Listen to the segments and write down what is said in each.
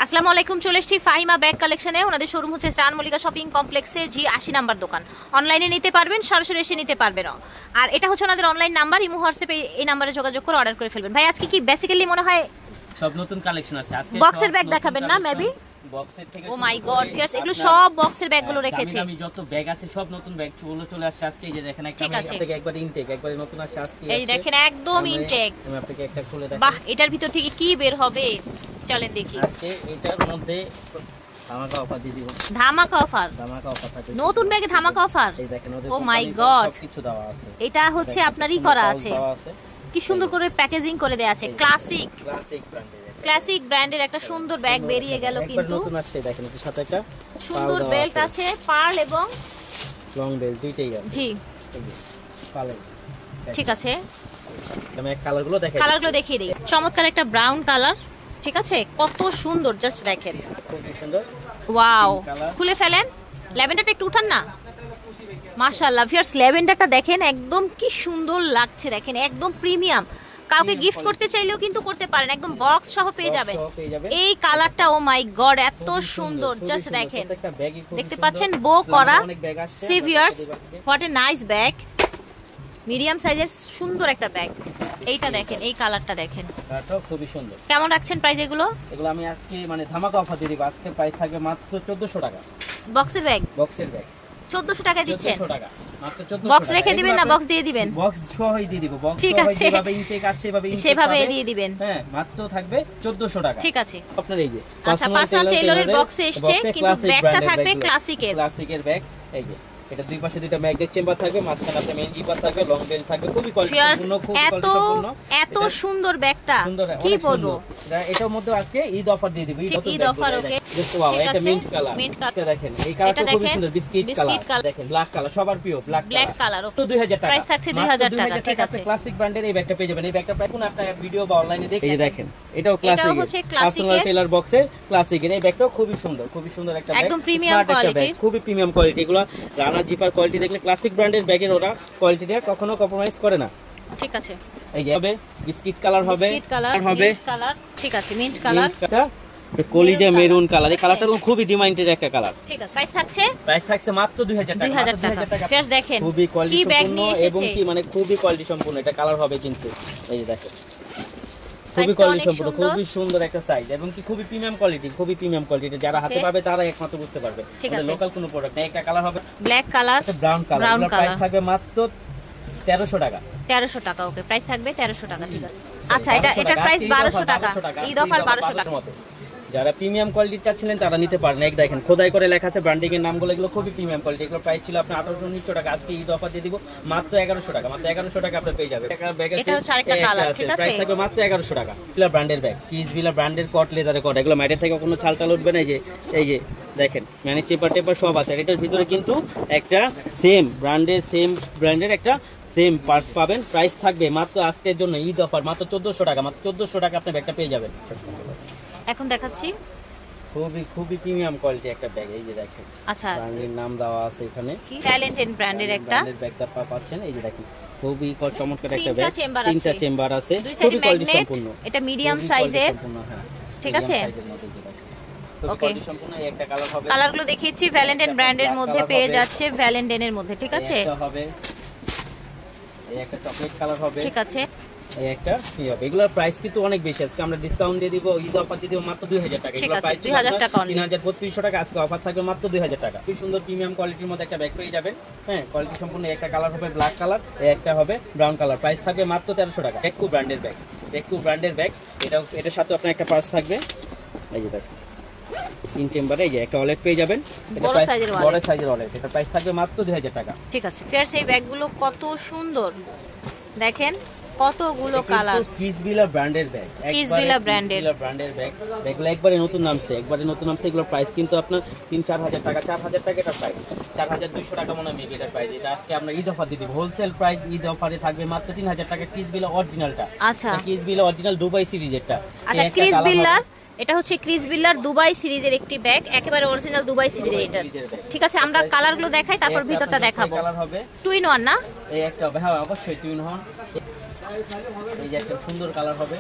আসসালামু আলাইকুম, চলে এসেছি ফাহিমা ব্যাগ কালেকশনে। ওনাদের শোরুম হচ্ছে স্টার মল্লিকা শপিং কমপ্লেক্সে জি 80 নাম্বার দোকান। অনলাইনে নিতে পারবেন, সরাসরি এসে নিতে পারবেন। আর এটা হচ্ছে ওনাদের অনলাইন নাম্বার, ইমো হোয়াটসঅ্যাপে এই নাম্বারে যোগাযোগ করে অর্ডার করে ফেলবেন। ভাই আজকে কি বেসিক্যালি মনে হয় সব নতুন কালেকশন আছে। আজকে বক্সের ব্যাগ দেখাবেন না মেবি? বক্সের থেকে ও মাই গড ফিয়ার্স, এগুলো সব বক্সের ব্যাগগুলো রেখেছে। আমি যত ব্যাগ আছে সব নতুন ব্যাগ চলে আসছে আজকে। এই যে দেখেন একটা থেকে একবার ইনটেক, একবার নতুন আসছে আজকে। এই দেখেন একদম ইনটেক। আমি আপনাকে একটা খুলে দেখাই। বাহ, এটার ভিতর থেকে কি বের হবে চলেন দেখি। আজকে এটার মধ্যে ধামাকা অফার দিয়ে দিব। ধামাকা অফার থাকে। নতুন ব্যাগে ধামাকা অফার। এই দেখেন ওদের ও মাই গড সবকিছু দেওয়া আছে। এটা হচ্ছে আপনারই করা আছে। কি সুন্দর করে প্যাকেজিং করে দেয়া আছে। ক্লাসিক ব্র্যান্ডের একটা সুন্দর ব্যাগ বেরিয়ে গেল। কিন্তু নতুন আসছে দেখেন, এর সাথে একটা সুন্দর বেল্ট আছে, পার্ল এবং লং বেল্ট দুইটাই আছে। জি কালার ঠিক আছে। আমি কালারগুলো দেখিয়ে দিই। চমৎকার একটা ব্রাউন কালার, ঠিক আছে, কত সুন্দর, জাস্ট দেখেন খুব সুন্দর। ওয়াও, খুলে ফেলেন। ল্যাভেন্ডারটা একটু উঠান না। মাশাআল্লাহ ভিউয়ার্স, ল্যাভেন্ডারটা দেখেন একদম কি সুন্দর লাগছে। দেখেন একদম প্রিমিয়াম। কাউকে গিফট করতে চাইলেও কিন্তু করতে পারেন, একদম বক্স সহ পেয়ে যাবেন। এই কালারটা ও মাই গড এত সুন্দর, জাস্ট দেখেন। দেখতে পাচ্ছেন বো করা সিভিয়ার্স, what a nice bag. Medium সাইজের সুন্দর একটা ব্যাগ। এইটা দেখেন, এই কালারটা দেখেন, এটাও খুবই সুন্দর। কেমন রাখছেন প্রাইস এগুলো? এগুলো আমি আজকে মানে ধামাকা অফার দিয়ে দিব। আজকে প্রাইস থাকবে মাত্র 1400 টাকা। বক্সের ব্যাগ 1400 টাকায় দিচ্ছেন? 1400 টাকা মাত্র। 1400 বক্স রেখে দিবেন না বক্স দিয়ে দিবেন? বক্স সহই দিয়ে দিব। বক্স ঠিক আছে, যেভাবে ইনটেক আসে সেভাবে দিয়ে দিবেন। হ্যাঁ, মাত্র থাকবে 1400 টাকা। ঠিক আছে। আপনার এই যে আচ্ছা, পার্সোনাল টেইলরের বক্সে এসেছে, কিন্তু ব্যাগটা থাকবে ক্লাসিকের ব্যাগ। এই যে এটা দুই পাশে দুইটা ম্যাগনেট চেম্বার থাকবে, মাঝখানে একটা মেইন জিপার থাকবে, লং বেল্ট থাকবে, খুবই কোয়ালিটিপূর্ণ, খুব কোয়ালিটিপূর্ণ। এত সুন্দর ব্যাগটা কি বলবো। এটার মধ্যে আজকে ঈদ অফার দিয়ে দিব। ঈদ অফার, ওকে দেখতে পাও। এটা মিন্ট কালার। এটা দেখেন, এই কালারটা খুব সুন্দর, বিস্কিট কালার। দেখেন ব্ল্যাক কালার, সবার প্রিয় ব্ল্যাক কালার। তো 2000 টাকা প্রাইস থাকছে। 2000 টাকা। ঠিক আছে। ক্লাসিক ব্র্যান্ডের এই ব্যাগটা পেয়ে যাবেন। এই ব্যাগটা প্রায় কোন আপনার ভিডিও বা অনলাইনে দেখে এই যে দেখেন, এটাও ক্লাসিক পার্সোনাল টেইলর বক্সের ক্লাসিকের এই ব্যাগটাও খুবই সুন্দর একটা ব্যাগ, একদম প্রিমিয়াম কোয়ালিটি, খুবই প্রিমিয়াম কোয়ালিটি। এগুলো রানার জিপার কোয়ালিটি দেখলে ক্লাসিক ব্র্যান্ডের ব্যাগের ওরা কোয়ালিটিটা কখনো কম্প্রোমাইজ করে না। ঠিক আছে। এই যে হবে বিস্কিট কালার হবে, ঠিক আছে, মিন্ট কালার, কলিজা মেরুন কালার। এই কালারটা খুবই ডিমান্ডেড একটা কালার। ঠিক আছে। প্রাইস থাকছে মাত্র 2000 টাকা। 2000 টাকা। ফেয়ার্স দেখেন খুবই কোয়ালিটি সম্পূর্ণ এবং এসেছে। কি মানে খুবই কোয়ালিটি সম্পূর্ণ এটা কালার হবে। কিন্তু এই যে দেখেন খুবই কোয়ালিটি সম্পূর্ণ, খুবই সুন্দর একটা সাইজ এবং কি খুবই প্রিমিয়াম কোয়ালিটি। যারা হাতে পাবে তারা একমাত্র বুঝতে পারবে। এটা লোকাল কোনো প্রোডাক্ট না। একটা কালার হবে ব্ল্যাক কালার, ব্রাউন কালার। এর প্রাইস থাকবে মাত্র 1300 টাকা। 1300 টাকা। ওকে, প্রাইস থাকবে 1300 টাকা। ঠিক আছে। আচ্ছা, এটার প্রাইস 1200 টাকা। ঈদ অফার 1200 টাকা। যারা প্রিমিয়াম কোয়ালিটি চাচ্ছিলেন তারা নিতে পারেন। এক দেখেন খোদাই করে লেখা আছে ব্র্যান্ডিং এর নামগুলো, এগুলো খুবই প্রিমিয়াম কোয়ালিটি। এগুলো প্রাইস ছিল আপনার 1800 টাকা। আজকে ঈদ অফার দিয়ে দিব মাত্র 1100 টাকা। মাত্র 1100 টাকা আপনি পেয়ে যাবেন। এটা হচ্ছে আরেকটা কালার। ঠিক আছে। প্রাইস থাকবে মাত্র 1100 টাকা। ফিলা ব্র্যান্ডের ব্যাগ, কিসভিলা ব্র্যান্ডের কট লেদারের কট। এগুলো মাইটের থেকে কোনো ছালটাল উঠবে না। এই যে দেখেন মানে চেপার সব আছে। এটার ভিতরে কিন্তু একটা সেম ব্র্যান্ডের একটা সেম পার্টস পাবেন। প্রাইস থাকবে মাত্র আজকের জন্য ঈদ অফার মাত্র 1400 টাকা। মাত্র 1400 টাকা আপনি ব্যাগটা পেয়ে যাবেন। এখন দেখাচ্ছি খুবই প্রিমিয়াম কোয়ালিটি একটা ব্যাগ। এই যে দেখেন, আচ্ছা ব্র্যান্ডের নাম দেওয়া আছে এখানে, ট্যালেন্টেড ব্র্যান্ডের একটা ব্যাগটা পাচ্ছেন। এই যে দেখেন খুবই চমৎকার একটা ব্যাগ। তিনটা চেম্বার আছে, খুবই কোয়ালিটি সম্পূর্ণ। এটা মিডিয়াম সাইজের। ঠিক আছে। ওকে, একটা কালার হবে। কালারগুলো দেখিয়েছি। ভ্যালেন্টাইন ব্র্যান্ডের মধ্যে পেয়ে যাচ্ছে, ভ্যালেন্টাইনের মধ্যে। ঠিক আছে। এটা হবে, এই একটা চকলেট কালার হবে। ঠিক আছে। এই একটা কি হবে। এগুলোর প্রাইস কিন্তু অনেক বেশি। আজকে আমরা ডিসকাউন্ট দিয়ে দিব, ঈদ অফার দিয়ে দিব মাত্র 2000 টাকা। এগুলোর প্রাইস 2000 টাকা, 3300 টাকা। আজকে অফার থাকবে মাত্র 2000 টাকা। খুব সুন্দর প্রিমিয়াম কোয়ালিটির মধ্যে একটা ব্যাগ পেয়ে যাবেন। হ্যাঁ, কোয়ালিটি সম্পূর্ণ। একটা কালার হবে ব্ল্যাক কালার, একটা হবে ব্রাউন কালার। প্রাইস থাকবে মাত্র 1300 টাকা। একটু ব্র্যান্ডের ব্যাগ। এটার সাথে আপনার একটা পার্স থাকবে। এই যে দেখেন তিন চেম্বারে এই যে একটা ওয়ালেট পেয়ে যাবেন। এটা বড় সাইজের ওয়ালেট। এটা প্রাইস থাকবে মাত্র 2000 টাকা। ঠিক আছে। ফেয়ার্স এই ব্যাগগুলো কত সুন্দর দেখেন, কতগুলো কালার। কিসভিলা ব্র্যান্ডের ব্যাগ, ব্যাগ। এগুলো একবারে নতুন নামছে। এগুলোর প্রাইস কিন্তু আপনার 3-4000 টাকা। 4000 টাকা এটা প্রাইস। 4200 টাকা মনে হয় মেবি এটা প্রাইস। এটা আজকে আমরা ঈদ অফার দিয়ে দিব। হোলসেল প্রাইস ঈদ অফারে থাকবে মাত্র 3000 টাকা। কিসভিলা অরিজিনালটা। আচ্ছা, কিসভিলা অরিজিনাল দুবাই সিরিজেরটা। আচ্ছা, কিসভিলা এটা হচ্ছে ক্রিসভিলার দুবাই সিরিজের একটি ব্যাগ, একেবারে অরিজিনাল দুবাই সিরিজের এটা। ঠিক আছে, আমরা কালারগুলো দেখাই, তারপর ভিতরটা দেখাবো। কালার হবে টুইন ওয়ান না? এই একটা হ্যাঁ অবশ্যই টুইন ওয়ান। এই যে একটা সুন্দর কালার হবে।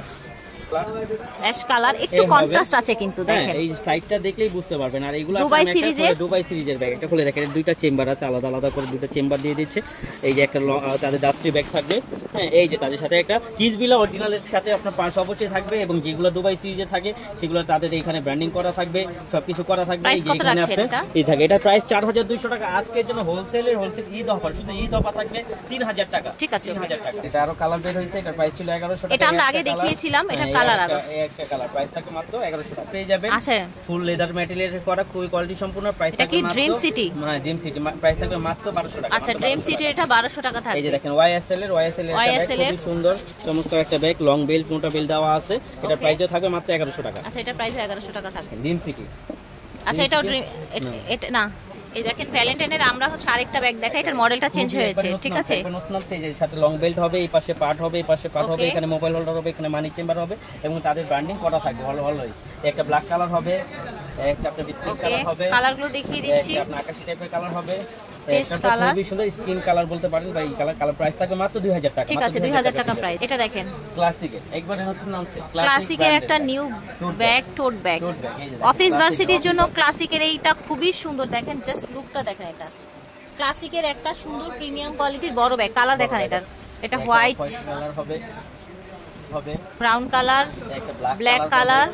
অ্যাশ কালার, একটু কন্ট্রাস্ট আছে কিন্তু দেখেন, এই সাইডটা দেখলেই বুঝতে পারবেন। আর এগুলো দুবাই সিরিজের, দুবাই সিরিজের ব্যাগ, একটা খুলে দেখেন দুইটা চেম্বার আছে, আলাদা আলাদা করে দুটো চেম্বার দিয়ে দিচ্ছে। এই যে একটা তাদের ডাস্টি ব্যাগ থাকবে, হ্যাঁ এই যে তাদের সাথে একটা কিসবিলা অরিজিনালের সাথে আপনার পার্স অবশ্যই থাকবে, এবং যেগুলো দুবাই সিরিজে থাকে সেগুলো তাদের এখানে ব্র্যান্ডিং করা থাকবে, সবকিছু করা থাকবে। এই যে এখানে আপনার এই থাকে, এটা প্রাইস 4200 টাকা আজকের জন্য হোলসেল ঈদ অফার, শুধু ঈদ অফার থাকবে 3000 টাকা। ঠিক আছে, 3000 টাকা। এটা আরো কালার বের হয়েছে, এটা প্রাইস ছিল 1100 টাকা। এটা আমরা আগে দেখিয়েছিলাম, এটা কালার আরো একটা কালার, প্রাইস থাকে মাত্র 1100 টাকা। পেয়ে যাবেন আচ্ছা ফুল লেদার ম্যাটেরিয়ালের করা, খুবই কোয়ালিটি সম্পূর্ণ। প্রাইস থাকে মাত্র ড্রিম সিটি, হ্যাঁ ড্রিম সিটি, প্রাইস থাকে মাত্র 1200 টাকা। আচ্ছা ড্রিম সিটি এটা 1200 টাকা থাকবে। এই যে দেখেন ওয়াইএসএল এর খুবই সুন্দর চমৎকার একটা ব্যাগ, লং বেল্ট, মোটা বেল্ট দেওয়া আছে। এটা প্রাইসও থাকবে মাত্র 1100 টাকা। আচ্ছা এটা প্রাইস 1100 টাকা থাকবে ড্রিম সিটি। আচ্ছা এটাও ড্রিম, এটা না, এই দেখেন ভ্যালেন্টাইনের আমরা হচ্ছে আরেকটা ব্যাগ দেখাই, এটার মডেলটা চেঞ্জ হয়েছে, ঠিক আছে। নতুন আছে, এই যে সাথে লং বেল্ট হবে, এই পাশে পার্ট হবে, এই পাশে পার্ট হবে, এখানে মোবাইল হোল্ডার হবে, এখানে মানি চেম্বার হবে, এবং তাদের ব্র্যান্ডিং করা থাকবে। ভালো ভালো একটা ব্ল্যাক কালার হবে, একটা আপনার বিস্কিট কালার হবে, কালারগুলো দেখিয়ে দিচ্ছি, একটা আপনার আকাশী টাইপের কালার হবে, একটা খুবই সুন্দর স্কিন কালার বলতে পারেন, বা এই কালার প্রাইস থাকে মাত্র 2000 টাকা। ঠিক আছে 2000 টাকা প্রাইস। এটা দেখেন ক্লাসিকের একবারে নতুন নামছে, ক্লাসিকের একটা নিউ ব্যাগ, টোট ব্যাগ, অফিস ভার্সিটির জন্য ক্লাসিকের এইটা খুবই সুন্দর। দেখেন জাস্ট লুকটা দেখেন, এটা ক্লাসিকের একটা সুন্দর প্রিমিয়াম কোয়ালিটির বড় ব্যাগ। কালার দেখেন এটার, এটা হোয়াইট কালার হবে, ব্রাউন কালার, একটা ব্ল্যাক কালার,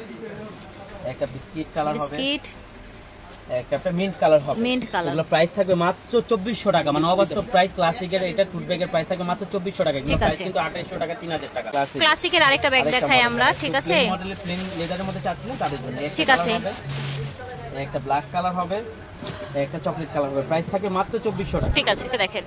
একটা বিস্কিট কালার হবে, বিস্কিট, একটা মিন্ট কালার হবে। মিন্ট কালার, এগুলো প্রাইস থাকবে মাত্র 2400 টাকা, মানে অবাস্তব প্রাইস। ক্লাসিকের এটা টুট ব্যাগের প্রাইস থাকবে মাত্র 2400 টাকা, এগুলো প্রাইস কিন্তু 2800 টাকা, 3000 টাকা। ক্লাসিকের আরেকটা ব্যাগ দেখাই আমরা, ঠিক আছে। মডেলের প্লেন লেদারের মধ্যে চাচ্ছিলেন তাদের জন্য ঠিক আছে। একটা ব্ল্যাক কালার হবে, একটা চকলেট কালার হবে, প্রাইস থাকবে মাত্র 2400 টাকা। ঠিক আছে, এটা দেখেন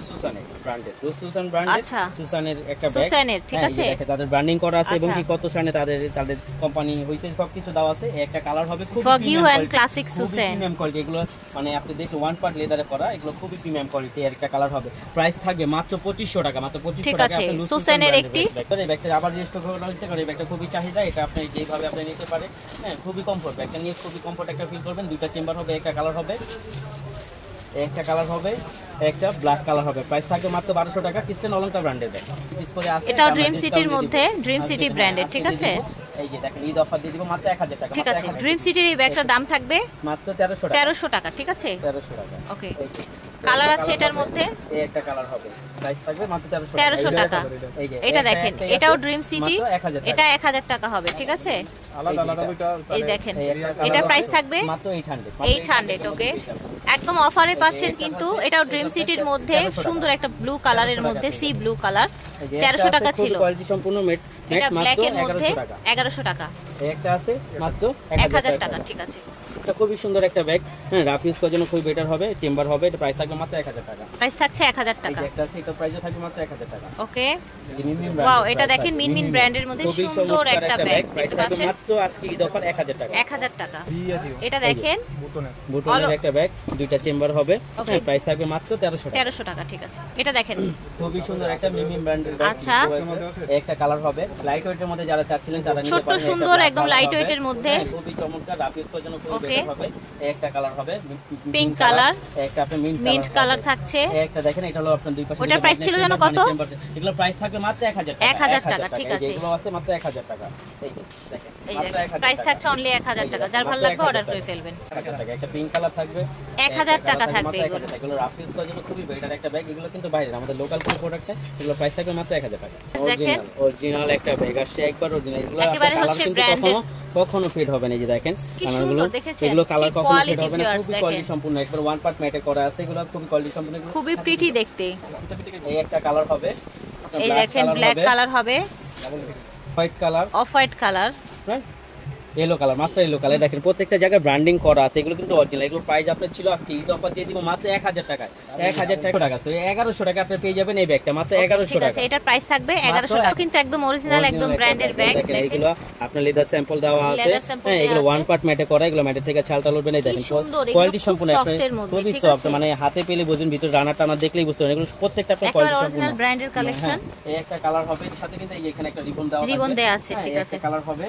সুসানের ব্র্যান্ডের, সুসান ব্র্যান্ডের, আচ্ছা সুসানের একটা ব্যাগ, সুসানের, ঠিক আছে। দেখেন তাদের ব্র্যান্ডিং করা আছে, এবং কি কত সানে তাদের কোম্পানি হইছে সবকিছু দেওয়া আছে। একটা কালার হবে খুব প্রিমিয়াম এন্ড ক্লাসিক সুসান, প্রিমিয়াম কোয়ালিটি। এগুলো মানে আপনি দেখুন ওয়ান পার্ট লেদারে করা, এগুলো খুবই প্রিমিয়াম কোয়ালিটি। এর একটা কালার হবে, প্রাইস থাকবে মাত্র 2500 টাকা, মাত্র 2500 টাকা। আপনি সুসানের একটি এই ব্যাগটা আবার রেজিস্টার করা হয়েছে, কারণ এই ব্যাগটা খুবই চাহিদা, এটা আপনি যেভাবে আপনি নিতে পারেন, হ্যাঁ খুবই কমফোর্ট। ব্যাগটা নিয়ে খুবই কমফোর্ট একটা ফিল করবেন। দুইটা চেম্বার হবে, একটা কালার হবে, একটা কালার হবে, একটা ব্ল্যাক কালার হবে, প্রাইস থাকবে মাত্র 1200 টাকা। কিস্টেন অলংকার ব্র্যান্ডের ব্যাগ, এটাও ড্রিম সিটির মধ্যে, ড্রিম সিটি ব্র্যান্ডের, ঠিক আছে। এই যে দেখেন ঈদ অফার দিয়ে দিব মাত্র 1000 টাকা। ঠিক আছে, ড্রিম সিটির এই ব্যাগটার দাম থাকবে মাত্র 1300 টাকা, 1300 টাকা, ঠিক আছে 1300 টাকা। ওকে, কালার আছে এটার মধ্যে, এই একটা কালার হবে, প্রাইস থাকবে মাত্র 1300 টাকা। এই যে এটা দেখেন, এটাও ড্রিম সিটি, এটা 1000 টাকা হবে, ঠিক আছে। আলাদা আলাদা এই দেখেন, এটা প্রাইস থাকবে মাত্র 800, ওকে একদম অফারে পাচ্ছেন। কিন্তু এটাও ড্রিম সিটির মধ্যে সুন্দর একটা ব্লু কালারের মধ্যে, সি ব্লু কালার, 1300 টাকা ছিল। কোয়ালিটি সম্পূর্ণ মেট, এটা ব্ল্যাক এর মধ্যে 1100 টাকা। একটা আছে মাত্র 1000 টাকা, ঠিক আছে। এটা খুবই সুন্দর একটা ব্যাগ, হ্যাঁ রাফ ইউজ করার জন্য খুবই বেটার হবে, চেম্বার হবে। এটা প্রাইস থাকবে মাত্র 1000 টাকা, প্রাইস থাকছে 1000 টাকা। একটা আছে, এটা প্রাইস থাকবে মাত্র 1000 টাকা, ওকে। ওয়াও, এটা দেখেন মিনমিন ব্র্যান্ডের মধ্যে সুন্দর একটা ব্যাগ, দেখতে পাচ্ছেন মাত্র আজকে ঈদ অফার 1000 টাকা, 1000 টাকা। এটা দেখেন বুটনের একটা ব্যাগ, দুইটা চেম্বার হবে, হ্যাঁ প্রাইস থাকবে মাত্র 1300 টাকা, 1300 টাকা, ঠিক আছে। এটা দেখেন খুবই সুন্দর একটা মিনমিন ব্র্যান্ডের ব্যাগ। আচ্ছা, একটা কালার হবে লাইট ওয়েটের মধ্যে, যারা চাচ্ছিলেন তারা নিতে পারেন। ছোট সুন্দর একদম লাইট ওয়েটের মধ্যে, খুবই চমৎকার, রাফ ইউজ করার জন্য খুবই বেটার হবে। একটা কালার হবে পিঙ্ক কালার, একটা আপনি মিন্ট কালার থাকছে। একটা দেখেন, এটা হলো আপনার দুই পাশে। ওটার প্রাইস ছিল জানো কত? এগুলো প্রাইস থাকবে মাত্র 1000 টাকা, 1000 টাকা, ঠিক আছে। এগুলো আছে মাত্র 1000 টাকা। এই যে দেখেন, এই যে প্রাইস থাকছে অনলি 1000 টাকা। যার ভালো লাগবে অর্ডার করে ফেলবেন। 1000 টাকা। একটা পিঙ্ক কালার থাকবে, 1000 টাকা থাকবে। এগুলো রাফ ইউজ করার জন্য খুবই বেটার একটা ব্যাগ। এগুলো কিন্তু বাইরে আমাদের লোকাল কোন প্রোডাক্ট, এগুলো প্রাইস থাকবে মাত্র 1000 টাকা। দেখেন অরিজিনাল একটা ব্যাগ আসছে, একবার অরিজিনাল। এগুলো একেবারে হচ্ছে ব্র্যান্ডেড, কখনো ফেড হবে না। এই যে দেখেন এগুলো কালার কখনো ফেড হবে না, খুবই কোয়ালিটি সম্পূর্ণ, একবার ওয়ান পার্ট ম্যাটে করা আছে। এগুলো খুবই কোয়ালিটি সম্পূর্ণ, খুবই প্রিটি দেখতে। এই একটা কালার হবে, এই দেখেন ব্ল্যাক কালার হবে, white colour, off white colour, yellow colour, master yellow colour. দেখেন প্রত্যেকটা জায়গায় ব্র্যান্ডিং করা আছে, এগুলো কিন্তু অরিজিনাল। এগুলো প্রাইস আপনার ছিল আজকে ঈদ অফার দিয়ে দিব মাত্র 1000 টাকা, 1000 টাকা। সো 1100 টাকা আপনি পেয়ে যাবেন এই ব্যাগটা মাত্র 1100 টাকা। এটার প্রাইস থাকবে 1100 টাকা, কিন্তু একদম অরিজিনাল একদম ব্র্যান্ডের ব্যাগ। দেখেন এগুলো আপনার লেদার স্যাম্পল দেওয়া আছে, হ্যাঁ এগুলো ওয়ান পার্ট ম্যাটে করা, এগুলো ম্যাটের থেকে ছালটা লড়বে না। দেখেন কোয়ালিটি সম্পূর্ণ, খুবই সফট, মানে হাতে পেলে বুঝুন, ভিতর রানা টানা দেখলেই বুঝতে পারবেন। এগুলো প্রত্যেকটা আপনার কোয়ালিটি সম্পূর্ণ অরিজিনাল ব্র্যান্ডের কালেকশন। এই একটা কালার হবে, এর সাথে কিন্তু এখানে একটা রিবন দেওয়া আছে, রিবন দেয়া আছে, ঠিক আছে। কালার হবে,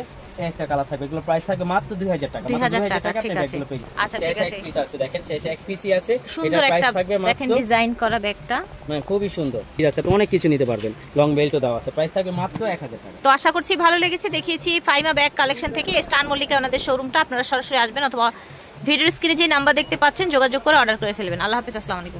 একটা কালার থাকবে, এগুলো প্রাইস থাকবে মাত্র 2000 টাকা। 2000 টাকা, ঠিক আছে। আচ্ছা ঠিক আছে, এক পিস আছে দেখেন, শেষে এক পিসই আছে। সুন্দর একটা দেখেন ডিজাইন করা ব্যাগটা, মানে খুবই সুন্দর, ঠিক আছে। অনেক কিছু নিতে পারবেন, লং বেল্টও দেওয়া আছে, প্রাইস থাকবে মাত্র 1000 টাকা। তো আশা করছি ভালো লেগেছে। দেখিয়েছি ফাইমা ব্যাগ কালেকশন থেকে স্টান মল্লিকা ওনাদের শোরুমটা। আপনারা সরাসরি আসবেন অথবা ভিডিওর স্ক্রিনে যে নাম্বার দেখতে পাচ্ছেন যোগাযোগ করে অর্ডার করে ফেলবেন। আল্লাহ হাফেজ, আসসালামু আলাইকুম।